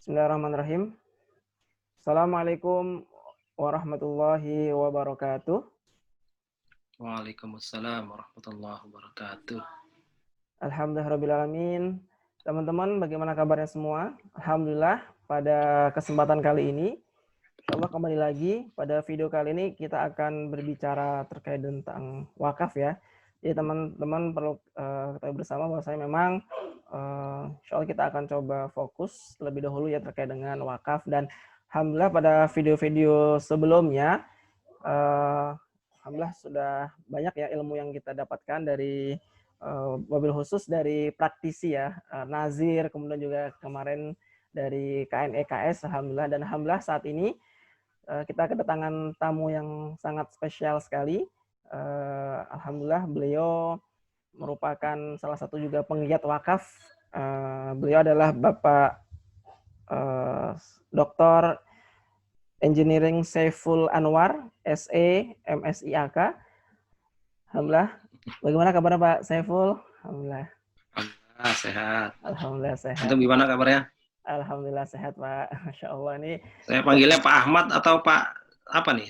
Bismillahirrahmanirrahim. Assalamualaikum warahmatullahi wabarakatuh. Waalaikumsalam warahmatullahi wabarakatuh. Alhamdulillahirrabbilalamin. Teman-teman, bagaimana kabarnya semua? Alhamdulillah, pada kesempatan kali ini, insyaallah kembali lagi. Pada video kali ini kita akan berbicara terkait tentang wakaf ya. Jadi teman-teman perlu ketahui bersama bahwa saya memang insyaallah kita akan coba fokus lebih dahulu ya terkait dengan wakaf, dan alhamdulillah pada video-video sebelumnya alhamdulillah sudah banyak ya ilmu yang kita dapatkan dari mobil khusus dari praktisi ya, Nazir, kemudian juga kemarin dari KNEKS, alhamdulillah. Dan alhamdulillah saat ini kita kedatangan tamu yang sangat spesial sekali. Alhamdulillah beliau merupakan salah satu juga penggiat wakaf. Beliau adalah Bapak Dr. Engineering Saiful Anwar, SE, MSIAK. Alhamdulillah. Bagaimana kabarnya Pak Saiful? Alhamdulillah. Alhamdulillah sehat. Alhamdulillah sehat. Antum gimana kabarnya? Alhamdulillah sehat Pak. Masya Allah nih. Saya panggilnya Pak Ahmad atau Pak apa nih?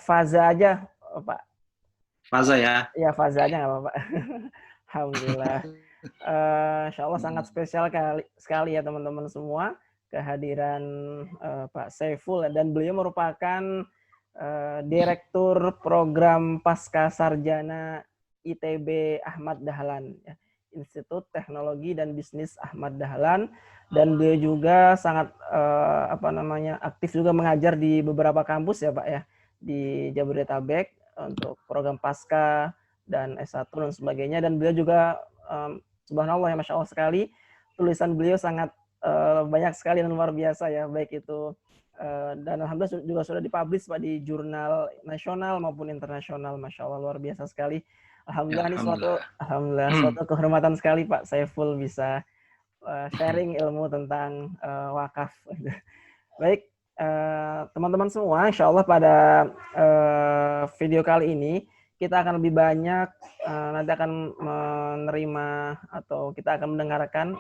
Faza aja Pak. Faza ya. Ya Faza aja nggak apa-apa. Alhamdulillah. Insya Allah sangat spesial sekali ya teman-teman semua kehadiran Pak Saiful, dan beliau merupakan Direktur Program Pasca Sarjana ITB Ahmad Dahlan, ya. Institut Teknologi dan Bisnis Ahmad Dahlan, dan beliau juga sangat aktif juga mengajar di beberapa kampus ya Pak ya, di Jabodetabek untuk program pasca dan S1 dan sebagainya. Dan beliau juga subhanallah ya, masya Allah sekali, tulisan beliau sangat banyak sekali dan luar biasa ya, baik itu dan alhamdulillah juga sudah dipublish Pak di jurnal nasional maupun internasional. Masya Allah luar biasa sekali. Alhamdulillah, ini suatu kehormatan sekali Pak Saiful bisa sharing ilmu tentang wakaf. Baik teman-teman semua, insya Allah pada video kali ini kita akan lebih banyak nanti akan menerima atau kita akan mendengarkan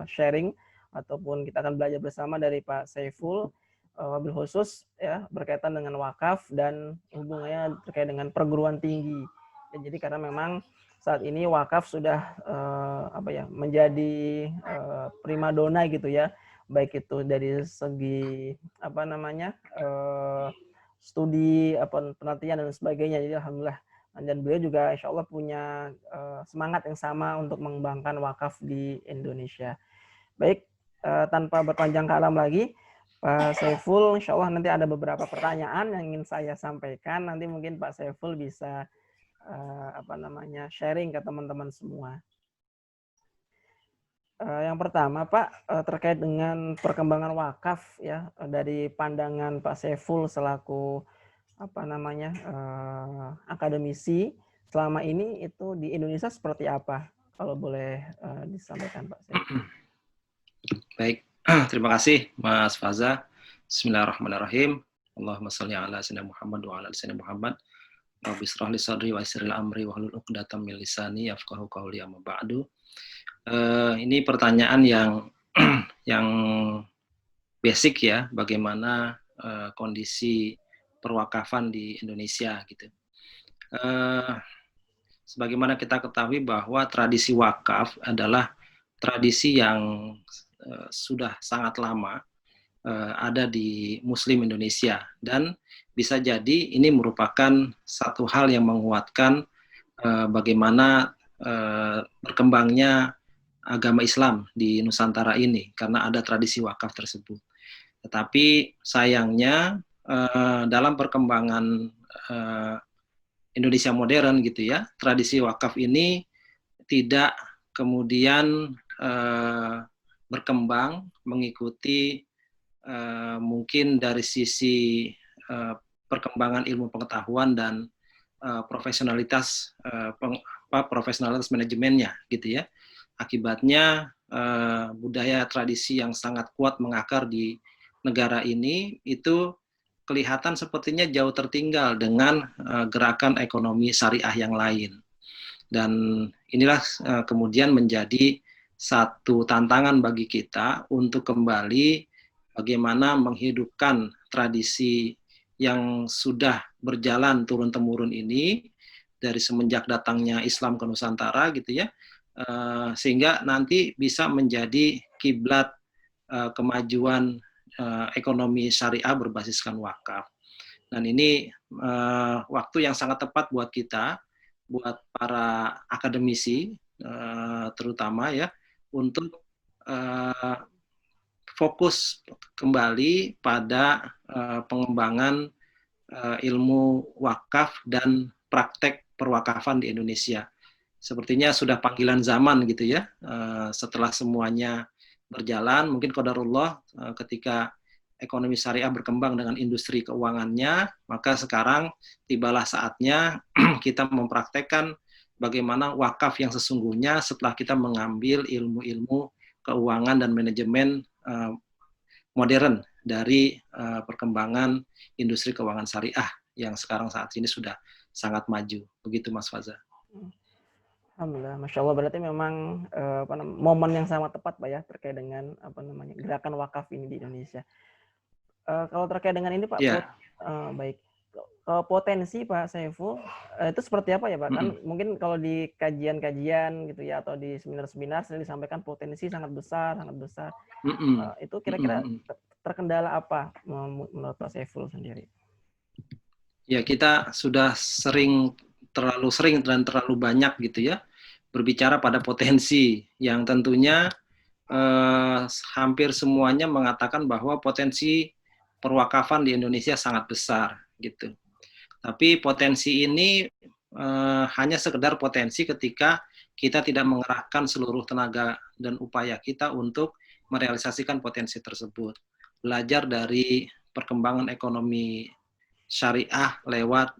sharing ataupun kita akan belajar bersama dari Pak Saiful, wabil khusus ya berkaitan dengan wakaf dan hubungannya terkait dengan perguruan tinggi. Dan jadi karena memang saat ini wakaf sudah menjadi primadona gitu ya, baik itu dari segi studi penelitian dan sebagainya. Jadi alhamdulillah, dan beliau juga insya Allah punya semangat yang sama untuk mengembangkan wakaf di Indonesia. Baik, tanpa berpanjang kalam lagi, Pak Saiful, insya Allah nanti ada beberapa pertanyaan yang ingin saya sampaikan. Nanti mungkin Pak Saiful bisa sharing ke teman-teman semua. Yang pertama Pak, terkait dengan perkembangan wakaf ya, dari pandangan Pak Saiful selaku akademisi selama ini itu di Indonesia seperti apa? Kalau boleh disampaikan Pak Saiful. Baik, terima kasih Mas Faza. Bismillahirrahmanirrahim. Allahumma shalli ala sayyidina Muhammad wa ala ali sayyidina Muhammad. Rabbi shrah li sadri wa yassir li amri wahlul 'uqdatam min lisani yafqahu qawli, amma ba'du. Ini pertanyaan yang basic ya, bagaimana kondisi perwakafan di Indonesia gitu. Sebagaimana kita ketahui bahwa tradisi wakaf adalah tradisi yang sudah sangat lama ada di Muslim Indonesia, dan bisa jadi ini merupakan satu hal yang menguatkan bagaimana berkembangnya agama Islam di Nusantara ini karena ada tradisi wakaf tersebut. Tetapi sayangnya dalam perkembangan Indonesia modern gitu ya, tradisi wakaf ini tidak kemudian berkembang mengikuti mungkin dari sisi perkembangan ilmu pengetahuan dan profesionalitas manajemennya gitu ya. Akibatnya budaya tradisi yang sangat kuat mengakar di negara ini itu kelihatan sepertinya jauh tertinggal dengan gerakan ekonomi syariah yang lain. Dan inilah kemudian menjadi satu tantangan bagi kita untuk kembali bagaimana menghidupkan tradisi yang sudah berjalan turun-temurun ini dari semenjak datangnya Islam ke Nusantara gitu ya, sehingga nanti bisa menjadi kiblat kemajuan ekonomi syariah berbasiskan wakaf. Dan ini waktu yang sangat tepat buat kita, buat para akademisi terutama ya, untuk fokus kembali pada pengembangan ilmu wakaf dan praktek perwakafan di Indonesia. Sepertinya sudah panggilan zaman gitu ya, setelah semuanya berjalan, mungkin qadarullah ketika ekonomi syariah berkembang dengan industri keuangannya, maka sekarang tibalah saatnya kita mempraktekkan bagaimana wakaf yang sesungguhnya setelah kita mengambil ilmu-ilmu keuangan dan manajemen modern dari perkembangan industri keuangan syariah yang sekarang saat ini sudah sangat maju. Begitu Mas Faza. Alhamdulillah, Masya Allah, berarti memang momen yang sangat tepat Pak ya terkait dengan gerakan wakaf ini di Indonesia. Kalau terkait dengan ini Pak, baik, potensi Pak Saiful itu seperti apa ya Pak? Kan mungkin kalau di kajian-kajian gitu ya atau di seminar-seminar sering disampaikan potensi sangat besar. Itu kira-kira terkendala apa menurut Pak Saiful sendiri? Ya, kita sudah terlalu sering dan terlalu banyak gitu ya berbicara pada potensi yang tentunya hampir semuanya mengatakan bahwa potensi perwakafan di Indonesia sangat besar gitu. Tapi potensi ini hanya sekedar potensi ketika kita tidak mengerahkan seluruh tenaga dan upaya kita untuk merealisasikan potensi tersebut. Belajar dari perkembangan ekonomi syariah lewat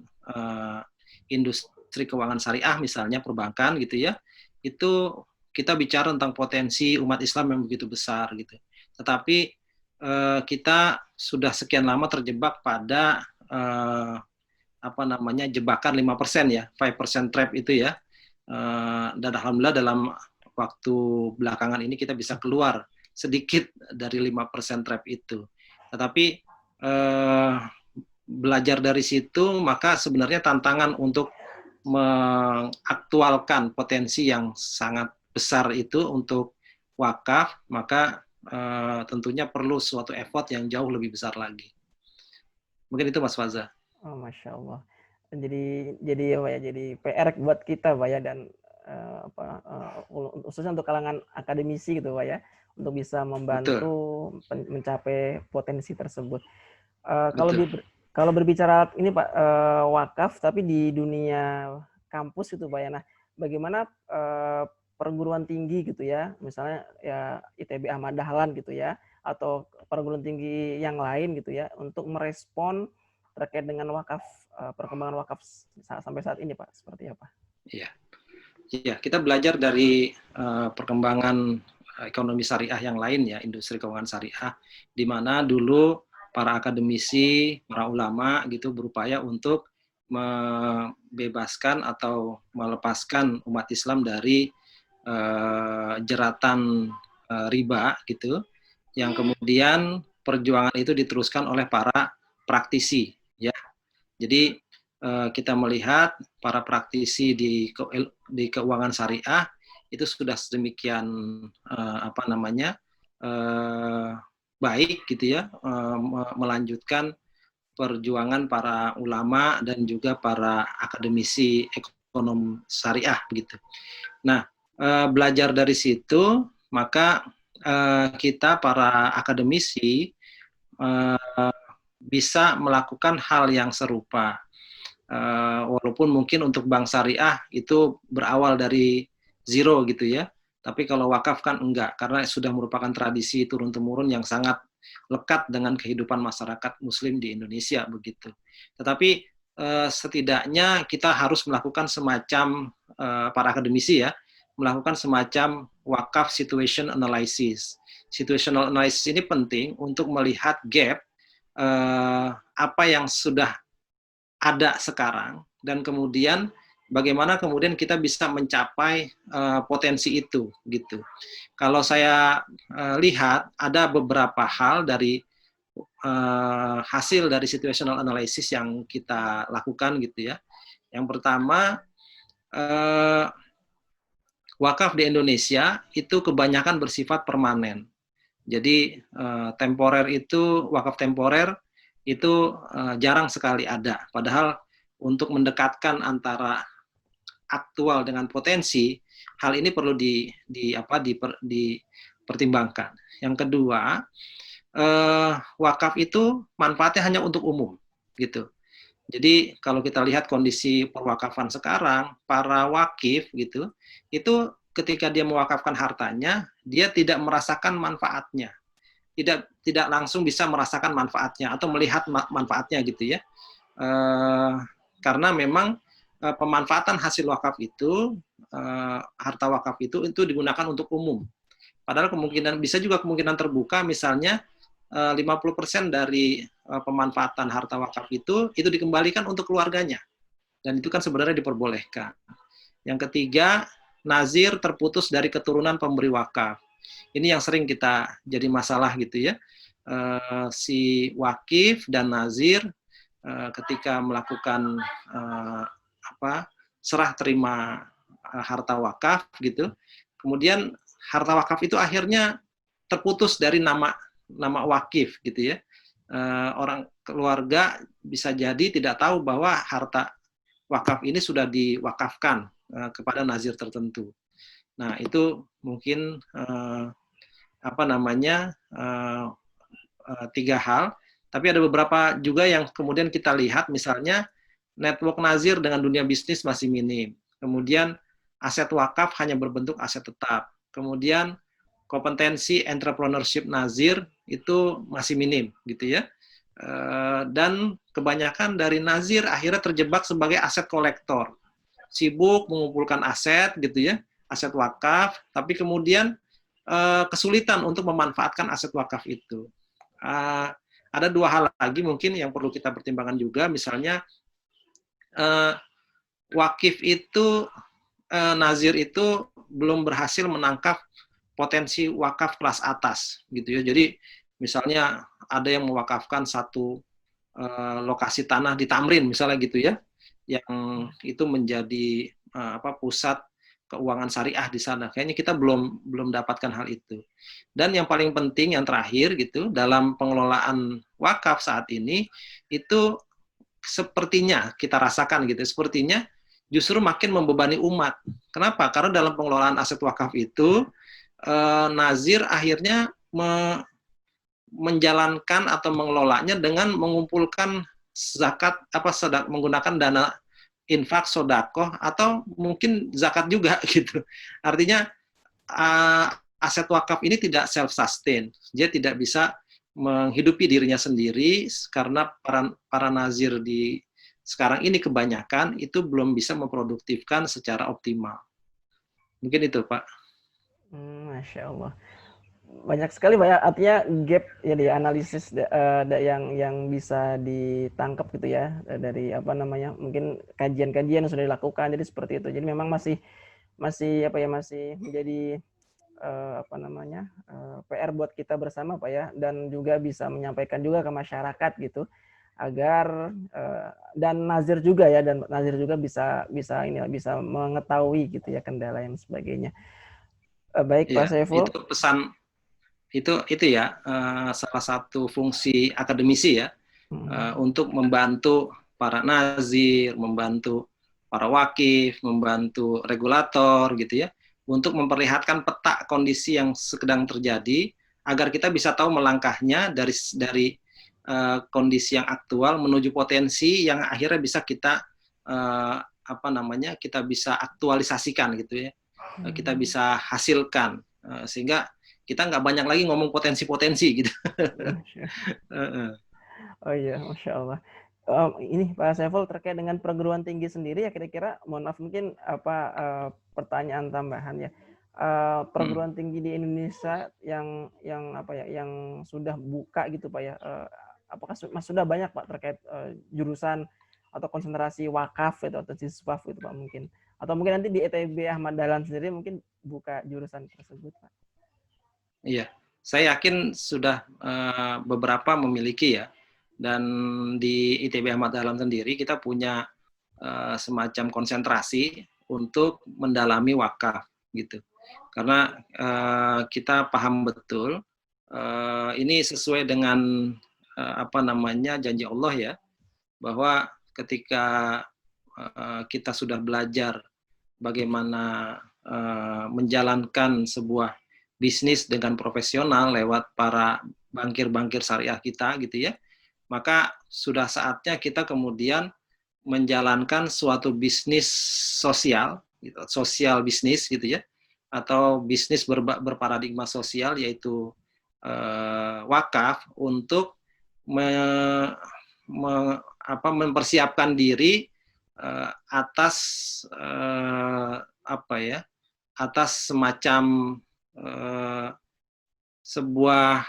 industri keuangan syariah misalnya perbankan gitu ya, itu kita bicara tentang potensi umat Islam yang begitu besar gitu. Tetapi kita sudah sekian lama terjebak pada jebakan 5% ya, 5% trap itu ya. Dan alhamdulillah dalam waktu belakangan ini kita bisa keluar sedikit dari 5% trap itu. Tetapi belajar dari situ, maka sebenarnya tantangan untuk mengaktualkan potensi yang sangat besar itu untuk wakaf, maka tentunya perlu suatu effort yang jauh lebih besar lagi. Mungkin itu Mas Faza. Oh, Masya Allah. Jadi PR buat kita Pak ya, dan khususnya untuk kalangan akademisi gitu Pak ya, untuk bisa membantu mencapai potensi tersebut. Kalau berbicara ini Pak, wakaf tapi di dunia kampus gitu Pak ya. Nah, bagaimana perguruan tinggi gitu ya, misalnya ya ITB Ahmad Dahlan gitu ya, atau perguruan tinggi yang lain gitu ya, untuk merespon terkait dengan wakaf, perkembangan wakaf sampai saat ini Pak, seperti apa? Iya, kita belajar dari perkembangan ekonomi syariah yang lain ya, industri keuangan syariah, di mana dulu para akademisi, para ulama gitu berupaya untuk membebaskan atau melepaskan umat Islam dari jeratan riba gitu, yang kemudian perjuangan itu diteruskan oleh para praktisi ya. Jadi kita melihat para praktisi di keuangan syariah itu sudah sedemikian baik gitu ya, melanjutkan perjuangan para ulama dan juga para akademisi ekonom syariah begitu. Nah, belajar dari situ, maka kita para akademisi bisa melakukan hal yang serupa. Walaupun mungkin untuk bank syariah itu berawal dari zero gitu ya, tapi kalau wakaf kan enggak, karena sudah merupakan tradisi turun-temurun yang sangat lekat dengan kehidupan masyarakat muslim di Indonesia begitu. Tetapi setidaknya kita harus melakukan semacam para akademisi ya, melakukan semacam wakaf situation analysis. Situational analysis ini penting untuk melihat gap apa yang sudah ada sekarang dan kemudian bagaimana kemudian kita bisa mencapai potensi itu gitu. Kalau saya lihat ada beberapa hal dari hasil dari situational analysis yang kita lakukan gitu ya. Yang pertama, wakaf di Indonesia itu kebanyakan bersifat permanen. Jadi temporer itu, wakaf temporer itu jarang sekali ada. Padahal untuk mendekatkan antara aktual dengan potensi, hal ini perlu dipertimbangkan. Yang kedua, wakaf itu manfaatnya hanya untuk umum, gitu. Jadi kalau kita lihat kondisi perwakafan sekarang, para wakif gitu, itu ketika dia mewakafkan hartanya, dia tidak merasakan manfaatnya, tidak langsung bisa merasakan manfaatnya atau melihat manfaatnya gitu ya, karena memang pemanfaatan hasil wakaf itu, harta wakaf itu digunakan untuk umum. Padahal bisa juga kemungkinan terbuka, misalnya 50% dari pemanfaatan harta wakaf itu dikembalikan untuk keluarganya. Dan itu kan sebenarnya diperbolehkan. Yang ketiga, nazir terputus dari keturunan pemberi wakaf. Ini yang sering kita jadi masalah gitu ya. Si wakif dan nazir ketika melakukan serah terima harta wakaf gitu, kemudian harta wakaf itu akhirnya terputus dari nama wakif gitu ya. Orang keluarga bisa jadi tidak tahu bahwa harta wakaf ini sudah diwakafkan kepada nazir tertentu. Nah, itu mungkin tiga hal. Tapi ada beberapa juga yang kemudian kita lihat, misalnya network nazir dengan dunia bisnis masih minim. Kemudian aset wakaf hanya berbentuk aset tetap. Kemudian kompetensi entrepreneurship nazir itu masih minim gitu ya. Dan kebanyakan dari nazir akhirnya terjebak sebagai aset kolektor. Sibuk mengumpulkan aset gitu ya, aset wakaf, tapi kemudian kesulitan untuk memanfaatkan aset wakaf itu. Ada dua hal lagi mungkin yang perlu kita pertimbangkan juga, misalnya wakif itu, nazir itu belum berhasil menangkap potensi wakaf kelas atas gitu ya. Jadi misalnya ada yang mewakafkan satu lokasi tanah di Tamrin misalnya gitu ya, yang itu menjadi pusat keuangan syariah di sana. Kayaknya kita belum dapatkan hal itu. Dan yang paling penting, yang terakhir gitu, dalam pengelolaan wakaf saat ini itu sepertinya kita rasakan gitu, sepertinya justru makin membebani umat. Kenapa? Karena dalam pengelolaan aset wakaf itu nazir akhirnya menjalankan atau mengelolanya dengan mengumpulkan zakat menggunakan dana infak, sodakoh, atau mungkin zakat juga gitu. Artinya aset wakaf ini tidak self sustain, dia tidak bisa menghidupi dirinya sendiri karena para nazir di sekarang ini kebanyakan itu belum bisa memproduktifkan secara optimal. Mungkin itu, Pak. Masya Allah. Banyak sekali Pak ya, artinya gap ya di analisis yang bisa ditangkap gitu ya dari mungkin kajian-kajian yang sudah dilakukan, jadi seperti itu. Jadi memang masih menjadi PR buat kita bersama Pak ya, dan juga bisa menyampaikan juga ke masyarakat gitu agar dan nazir juga bisa mengetahui gitu ya kendala yang sebagainya. Baik Pak Saiful. Itu pesan itu ya salah satu fungsi akademisi ya, untuk membantu para nazir, membantu para wakif, membantu regulator gitu ya, untuk memperlihatkan peta kondisi yang sedang terjadi agar kita bisa tahu melangkahnya dari kondisi yang aktual menuju potensi yang akhirnya bisa kita kita bisa aktualisasikan gitu ya, kita bisa hasilkan, sehingga kita nggak banyak lagi ngomong potensi-potensi gitu. Oh iya, Masya Allah. Ini Pak Saiful terkait dengan perguruan tinggi sendiri ya, kira-kira mohon maaf mungkin pertanyaan tambahan ya. Perguruan tinggi di Indonesia yang sudah buka gitu Pak ya, apakah sudah banyak Pak terkait jurusan atau konsentrasi wakaf itu atau siswaf itu Pak mungkin. Atau mungkin nanti di ITB Ahmad Dahlan sendiri mungkin buka jurusan tersebut Pak. Iya, saya yakin sudah beberapa memiliki ya. Dan di ITB Ahmad Dahlan sendiri kita punya semacam konsentrasi untuk mendalami wakaf gitu. Karena kita paham betul ini sesuai dengan janji Allah ya, bahwa ketika kita sudah belajar bagaimana menjalankan sebuah bisnis dengan profesional lewat para bankir-bankir syariah kita gitu ya, maka sudah saatnya kita kemudian menjalankan suatu bisnis sosial, gitu, sosial bisnis gitu ya, atau bisnis berparadigma sosial yaitu wakaf untuk mempersiapkan diri atas atas semacam sebuah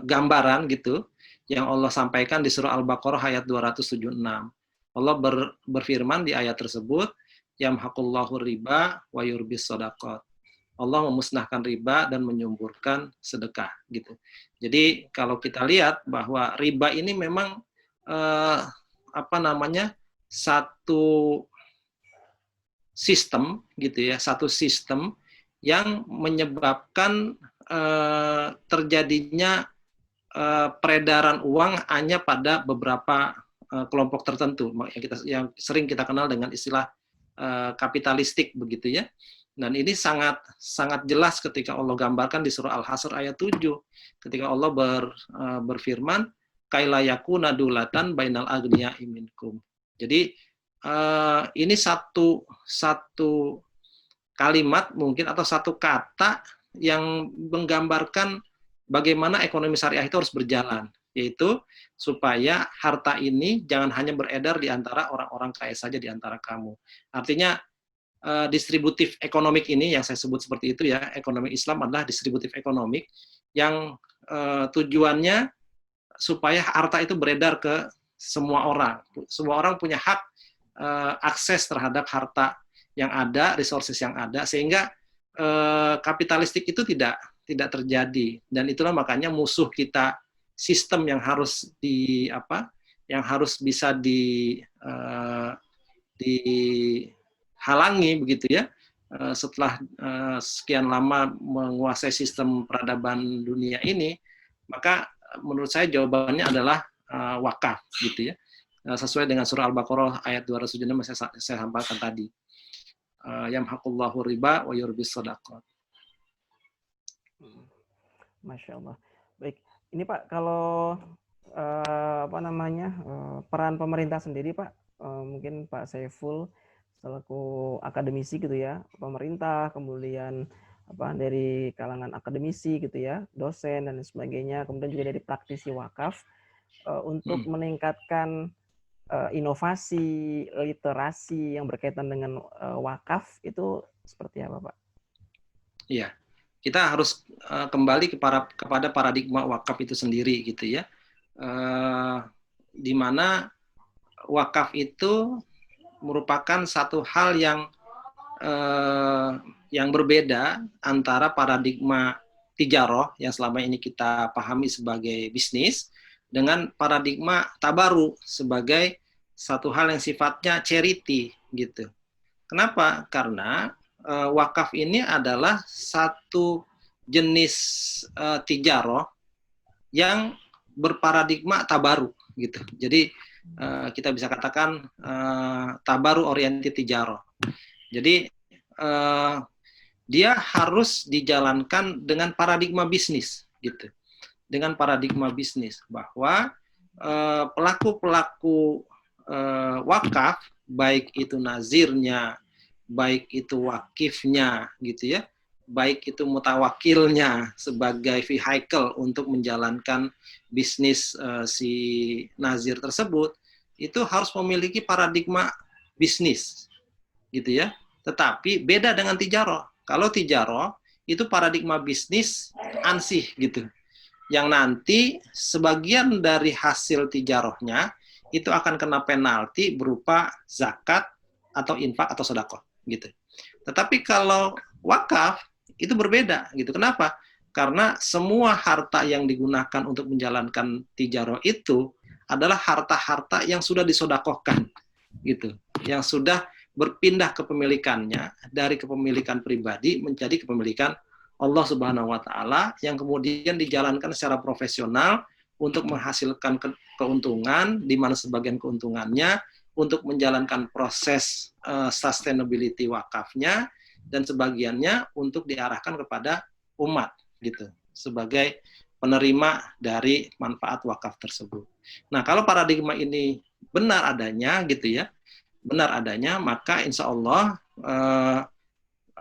gambaran gitu yang Allah sampaikan di surah Al-Baqarah ayat 276. Allah berfirman di ayat tersebut, yamhaqullahu riba wa yurbis shadaqat. Allah memusnahkan riba dan menyuburkan sedekah gitu. Jadi kalau kita lihat bahwa riba ini memang satu sistem gitu ya, satu sistem yang menyebabkan terjadinya peredaran uang hanya pada beberapa kelompok tertentu yang sering kita kenal dengan istilah kapitalistik begitu ya. Dan ini sangat jelas ketika Allah gambarkan di surah Al-Hasr ayat 7 ketika Allah berfirman kaila yakuna dulatan bainal agniya'i minkum. Jadi ini satu kalimat mungkin atau satu kata yang menggambarkan bagaimana ekonomi syariah itu harus berjalan, yaitu supaya harta ini jangan hanya beredar di antara orang-orang kaya saja di antara kamu. Artinya distributif ekonomik ini yang saya sebut seperti itu ya, ekonomi Islam adalah distributif ekonomik yang tujuannya supaya harta itu beredar ke semua orang. Semua orang punya hak akses terhadap harta yang ada, resources yang ada, sehingga kapitalistik itu tidak terjadi. Dan itulah makanya musuh kita sistem yang harus bisa dihalangi begitu ya. Setelah sekian lama menguasai sistem peradaban dunia ini, maka menurut saya jawabannya adalah wakaf gitu ya. Sesuai dengan surah Al-Baqarah ayat 276 yang saya sampaikan tadi. Yamhaqullahu riba wa yurbis shadaqat. Masya Allah. Baik, ini Pak kalau peran pemerintah sendiri Pak, mungkin Pak Saiful selaku akademisi gitu ya, pemerintah kemudian dari kalangan akademisi gitu ya, dosen dan sebagainya, kemudian juga dari praktisi wakaf untuk meningkatkan inovasi literasi yang berkaitan dengan wakaf itu seperti apa Pak? Iya, kita harus kembali kepada paradigma wakaf itu sendiri gitu ya, di mana wakaf itu merupakan satu hal yang berbeda antara paradigma tijaroh yang selama ini kita pahami sebagai bisnis dengan paradigma tabaru sebagai satu hal yang sifatnya charity gitu. Kenapa? Karena wakaf ini adalah satu jenis tijaroh yang berparadigma tabaru gitu. Jadi kita bisa katakan tabaru oriented tijaroh. Jadi dia harus dijalankan dengan paradigma bisnis gitu. Dengan paradigma bisnis bahwa pelaku-pelaku wakaf, baik itu nazirnya, baik itu wakifnya gitu ya, baik itu mutawakilnya sebagai vehicle untuk menjalankan bisnis si nazir tersebut, itu harus memiliki paradigma bisnis gitu ya. Tetapi beda dengan tijaroh. Kalau tijaroh itu paradigma bisnis ansih gitu, yang nanti sebagian dari hasil tijarohnya itu akan kena penalti berupa zakat atau infak atau sedekah gitu. Tetapi kalau wakaf itu berbeda gitu. Kenapa? Karena semua harta yang digunakan untuk menjalankan tijarah itu adalah harta-harta yang sudah disodakohkan gitu, yang sudah berpindah kepemilikannya dari kepemilikan pribadi menjadi kepemilikan Allah Subhanahu wa taala, yang kemudian dijalankan secara profesional untuk menghasilkan keuntungan, di mana sebagian keuntungannya untuk menjalankan proses sustainability wakafnya, dan sebagiannya untuk diarahkan kepada umat gitu, sebagai penerima dari manfaat wakaf tersebut. Nah, kalau paradigma ini benar adanya gitu ya, benar adanya, maka insya Allah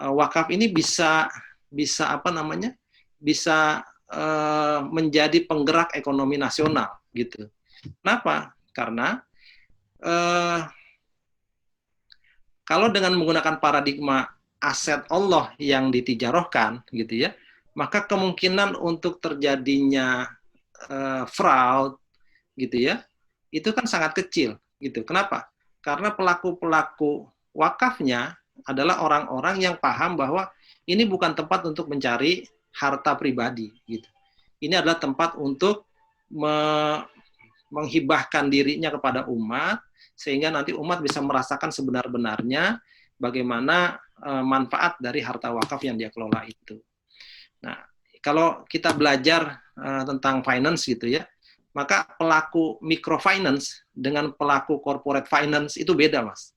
wakaf ini bisa apa namanya, bisa menjadi penggerak ekonomi nasional gitu. Kenapa? Karena kalau dengan menggunakan paradigma aset Allah yang ditijarohkan gitu ya, maka kemungkinan untuk terjadinya fraud gitu ya, itu kan sangat kecil gitu. Kenapa? Karena pelaku-pelaku wakafnya adalah orang-orang yang paham bahwa ini bukan tempat untuk mencari harta pribadi gitu. Ini adalah tempat untuk menghibahkan dirinya kepada umat, sehingga nanti umat bisa merasakan sebenar-benarnya bagaimana manfaat dari harta wakaf yang dia kelola itu. Nah, kalau kita belajar tentang finance gitu ya, maka pelaku microfinance dengan pelaku corporate finance itu beda, Mas.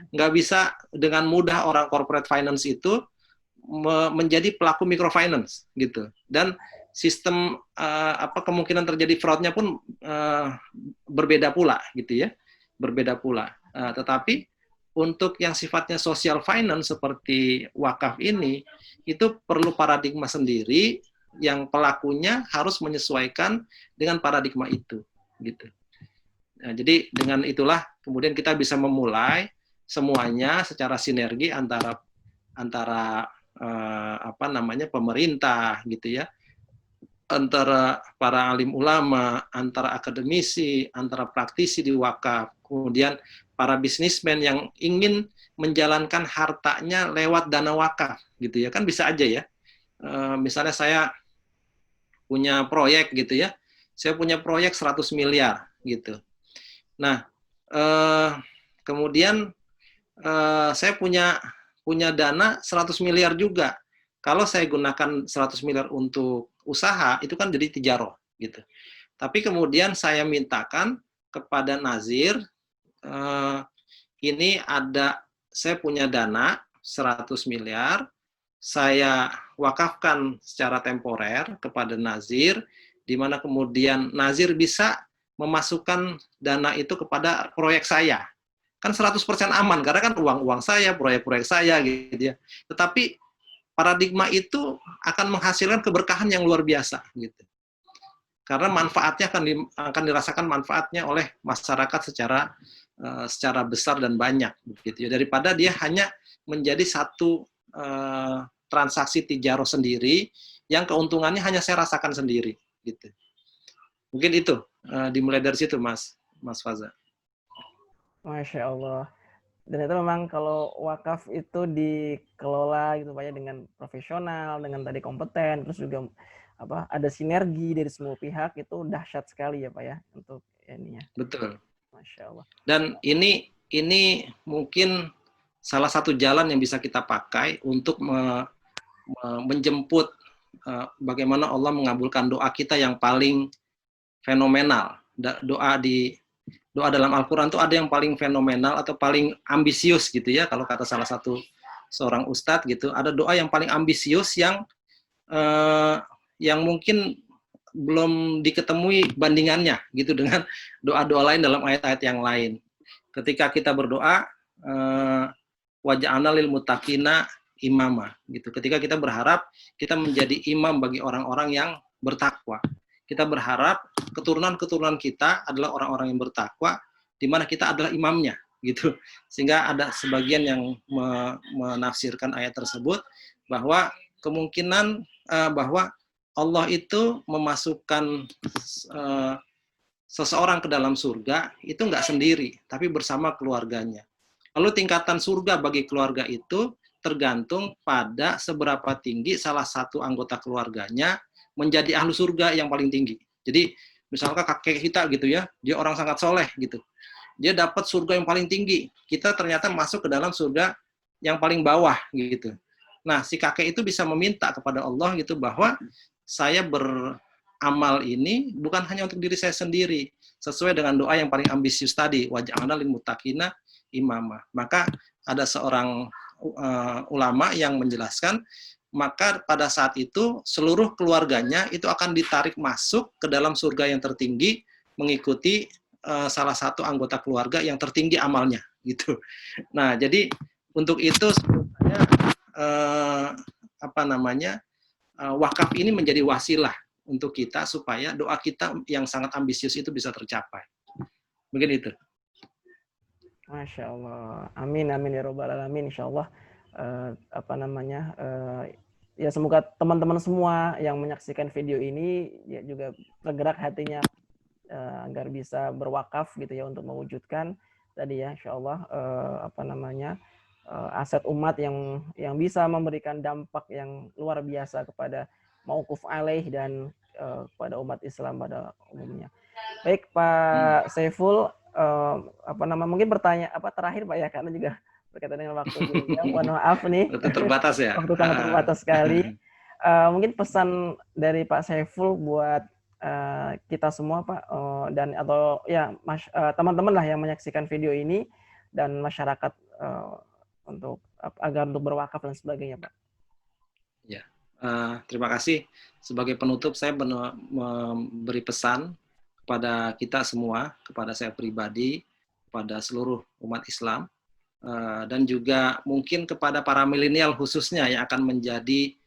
Nggak bisa dengan mudah orang corporate finance itu menjadi pelaku microfinance gitu. Dan sistem kemungkinan terjadi fraudnya pun berbeda pula gitu ya, berbeda pula. Tetapi untuk yang sifatnya social finance seperti wakaf ini, itu perlu paradigma sendiri yang pelakunya harus menyesuaikan dengan paradigma itu gitu. Nah, jadi dengan itulah kemudian kita bisa memulai semuanya secara sinergi antara pemerintah gitu ya, antara para alim ulama, antara akademisi, antara praktisi di wakaf, kemudian para bisnismen yang ingin menjalankan hartanya lewat dana wakaf gitu ya, kan bisa aja ya. Misalnya saya punya proyek gitu ya, saya punya proyek 100 miliar gitu. Nah, kemudian saya punya dana 100 miliar juga. Kalau saya gunakan 100 miliar untuk usaha, itu kan jadi tijaroh gitu. Tapi kemudian saya mintakan kepada nazir, ini saya punya dana 100 miliar, saya wakafkan secara temporer kepada nazir, di mana kemudian nazir bisa memasukkan dana itu kepada proyek saya. Kan 100% aman, karena kan uang-uang saya, proyek-proyek saya gitu ya. Tetapi paradigma itu akan menghasilkan keberkahan yang luar biasa gitu. Karena manfaatnya akan dirasakan manfaatnya oleh masyarakat secara besar dan banyak gitu ya. Daripada dia hanya menjadi satu transaksi tijaroh sendiri yang keuntungannya hanya saya rasakan sendiri gitu. Mungkin itu dimulai dari situ, Mas Faza. Masya Allah. Dan itu memang kalau wakaf itu dikelola gitu Pak ya, dengan profesional, dengan tadi kompeten, terus juga ada sinergi dari semua pihak, itu dahsyat sekali ya Pak ya untuk ininya. Betul. Masya Allah. Dan ini mungkin salah satu jalan yang bisa kita pakai untuk menjemput bagaimana Allah mengabulkan doa kita yang paling fenomenal. Doa dalam Al-Quran itu ada yang paling fenomenal atau paling ambisius gitu ya, kalau kata salah satu seorang ustadz gitu, ada doa yang paling ambisius yang mungkin belum diketemui bandingannya gitu dengan doa-doa lain dalam ayat-ayat yang lain. Ketika kita berdoa, waj'alna lil muttaqina imama gitu. Ketika kita berharap kita menjadi imam bagi orang-orang yang bertakwa. Kita berharap keturunan-keturunan kita adalah orang-orang yang bertakwa, di mana kita adalah imamnya, gitu. Sehingga ada sebagian yang menafsirkan ayat tersebut bahwa kemungkinan bahwa Allah itu memasukkan seseorang ke dalam surga itu nggak sendiri, tapi bersama keluarganya. Lalu tingkatan surga bagi keluarga itu tergantung pada seberapa tinggi salah satu anggota keluarganya menjadi ahlu surga yang paling tinggi. Jadi misalkan kakek kita gitu ya, dia orang sangat soleh gitu, dia dapat surga yang paling tinggi. Kita ternyata masuk ke dalam surga yang paling bawah gitu. Nah, si kakek itu bisa meminta kepada Allah gitu bahwa saya beramal ini bukan hanya untuk diri saya sendiri, sesuai dengan doa yang paling ambisius tadi, waj'alna lil muttaqina imama. Maka ada seorang ulama yang menjelaskan, maka pada saat itu seluruh keluarganya itu akan ditarik masuk ke dalam surga yang tertinggi mengikuti salah satu anggota keluarga yang tertinggi amalnya gitu. Nah, jadi untuk itu saya wakaf ini menjadi wasilah untuk kita supaya doa kita yang sangat ambisius itu bisa tercapai. Mungkin itu. Masya Allah. Amin, amin ya robbal alamin. Insya Allah ya semoga teman-teman semua yang menyaksikan video ini ya juga tergerak hatinya agar bisa berwakaf gitu ya untuk mewujudkan tadi ya Insya Allah aset umat yang bisa memberikan dampak yang luar biasa kepada mauquf alaih dan kepada umat Islam pada umumnya. Baik Pak Saiful, mungkin terakhir Pak ya, karena juga berkaitan dengan waktu juga. Mohon maaf nih. Waktu terbatas ya. Waktu sangat terbatas sekali. Mungkin pesan dari Pak Saiful buat kita semua Pak dan atau ya teman-teman lah yang menyaksikan video ini dan masyarakat agar untuk berwakaf dan sebagainya Pak. Ya, terima kasih. Sebagai penutup saya memberi pesan kepada kita semua, kepada saya pribadi, kepada seluruh umat Islam, dan juga mungkin kepada para milenial khususnya yang akan menjadi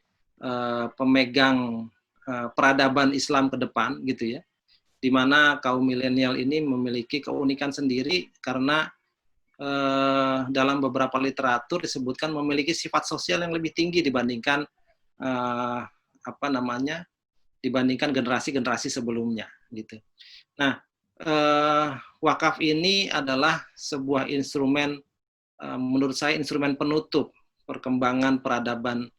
pemegang peradaban Islam ke depan gitu ya, di mana kaum milenial ini memiliki keunikan sendiri karena dalam beberapa literatur disebutkan memiliki sifat sosial yang lebih tinggi dibandingkan dibandingkan generasi-generasi sebelumnya gitu. Nah, wakaf ini adalah sebuah instrumen, menurut saya instrumen penutup perkembangan peradaban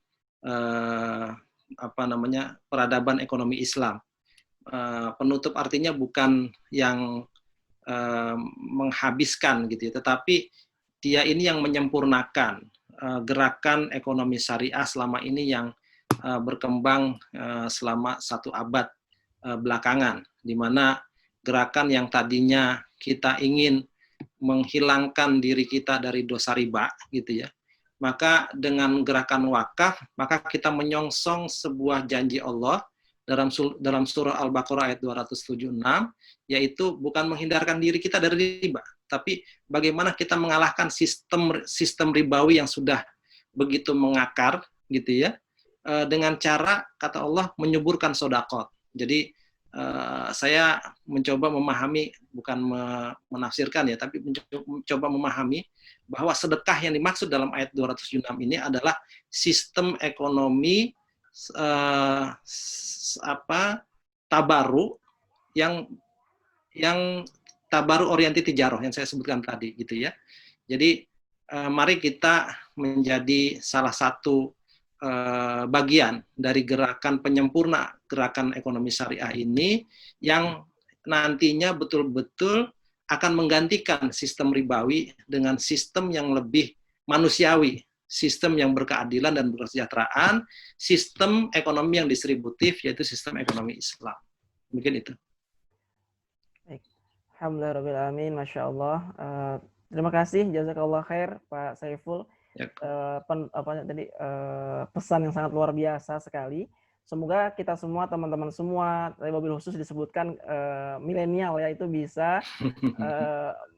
peradaban ekonomi Islam. Penutup artinya bukan yang menghabiskan gitu ya, tetapi dia ini yang menyempurnakan gerakan ekonomi syariah selama ini yang berkembang selama 1 abad belakangan, di mana gerakan yang tadinya kita ingin menghilangkan diri kita dari dosa riba gitu ya, maka dengan gerakan wakaf maka kita menyongsong sebuah janji Allah dalam surah Al-Baqarah ayat 276, yaitu bukan menghindarkan diri kita dari riba, tapi bagaimana kita mengalahkan sistem ribawi yang sudah begitu mengakar gitu ya, dengan cara kata Allah menyuburkan sedekah. Jadi saya mencoba memahami, bukan menafsirkan ya, tapi mencoba memahami bahwa sedekah yang dimaksud dalam ayat 276 ini adalah sistem ekonomi tabaru yang tabaru oriented tijaroh yang saya sebutkan tadi gitu ya. Jadi mari kita menjadi salah satu bagian dari gerakan penyempurna gerakan ekonomi syariah ini yang nantinya betul-betul akan menggantikan sistem ribawi dengan sistem yang lebih manusiawi, sistem yang berkeadilan dan berkesejahteraan, sistem ekonomi yang distributif, yaitu sistem ekonomi Islam. Mungkin itu. Alhamdulillahirrahmanirrahim, Masya Allah. Terima kasih, jazakallah khair Pak Saiful. Ya. Pesan yang sangat luar biasa sekali. Semoga kita semua, teman-teman semua, tadi mobil khusus disebutkan milenial ya, itu bisa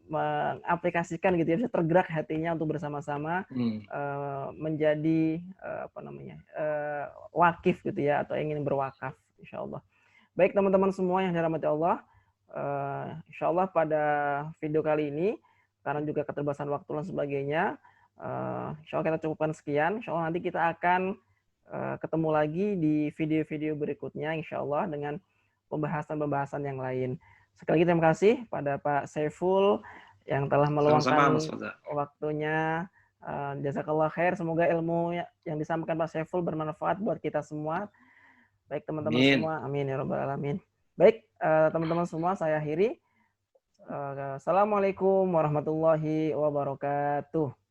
mengaplikasikan gitu ya, bisa tergerak hatinya untuk bersama-sama menjadi wakif gitu ya, atau ingin berwakaf insya Allah. Baik teman-teman semua yang dirahmati Allah, insya Allah pada video kali ini karena juga keterbatasan waktu dan sebagainya, insya Allah kita cukupkan sekian. Insya Allah nanti kita akan ketemu lagi di video-video berikutnya insya Allah dengan pembahasan-pembahasan yang lain. Sekali lagi terima kasih pada Pak Saiful yang telah meluangkan Sama-sama Mas Faza. waktunya. Jazakallah khair. Semoga ilmu yang disampaikan Pak Saiful bermanfaat buat kita semua. Baik teman-teman Amin. semua. Amin ya rabbal alamin. Baik teman-teman semua, saya akhiri. Assalamualaikum warahmatullahi wabarakatuh.